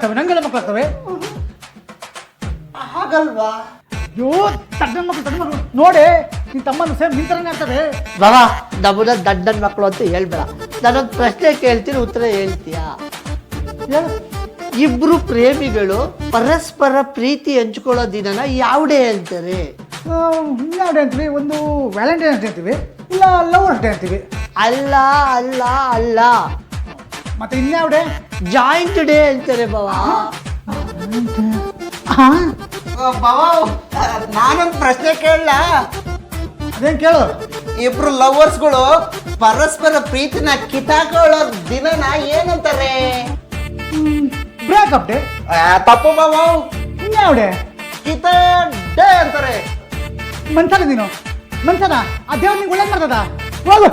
ಮಕ್ಕಳಾಗ್ತವೆ, ನಂಗೆಲ್ಲ ಮಕ್ಕಳಾಗ್ತವೆ. ಹಾಗಲ್ವಾ? ಅಯ್ಯೋ ತಡ್ಡನ್ ಮಕ್ಕಳು ನೋಡಿ, ನಿನ್ ತಮ್ಮನು ಸೇಮ್ ನಿನ್ ಥರನೇ ಆಗ್ತದೆ. ಬಾಬಾ ನಮ್ಮನ್ನ ದಡ್ಡನ್ ಮಕ್ಕಳು ಅಂತ ಹೇಳ್ಬೇಡ. ನಾನೊಂದು ಪ್ರಶ್ನೆ ಕೇಳ್ತೀನಿ, ಉತ್ತರ ಹೇಳ್ತೀಯಾ? ಇಬ್ರು ಪ್ರೇಮಿಗಳು ಪರಸ್ಪರ ಪ್ರೀತಿ ಹಂಚ್ಕೊಳ್ಳೋ ದಿನನ ಯಾವ ಡೇ ಅಂತಾರೆ? ಯಾವ ಡೇ ಅಂತೀವಿ? ಒಂದು ವ್ಯಾಲೆಂಟೈನ್ಸ್ ಡೇ ಅಂತೀವಿ, ಇಲ್ಲ ಲವರ್ಸ್ ಡೇ ಅಂತೀವಿ. ಅಲ್ಲ ಅಲ್ಲ ಅಲ್ಲ, ಮತ್ತೆ ಇನ್ಯಾವ ಡೇ? ಜಾಯಿಂಟ್ ಡೇ ಅಂತಾರೆ ಬಾಬಾ. ಬಾಬಾ ನಾನೊಂದು ಪ್ರಶ್ನೆ ಕೇಳಲ್ಲ? ಅದೇನು ಕೇಳು. ಇಬ್ರು ಲವರ್ಸ್ಗಳು ಪರಸ್ಪರ ಪ್ರೀತಿನ ಕಿತ್ತಾಕೊಳ್ಳೋ ದಿನನ ಏನಂತಾರೆ? Breakup day. ತಪ್ಪು ಬಾಬಾ, ಇನ್ಯಾವ ಡೇ? ಕಿತ ಡೇ ಅಂತಾರೆ. ಮನ್ಸನ ನೀನು ಮನ್ಸನ ಆ ದೇವ್ರು ನಿಂಗೆ ಒಳ್ಳೇದು ಮಾಡ್ತದ. ಹೋಗು.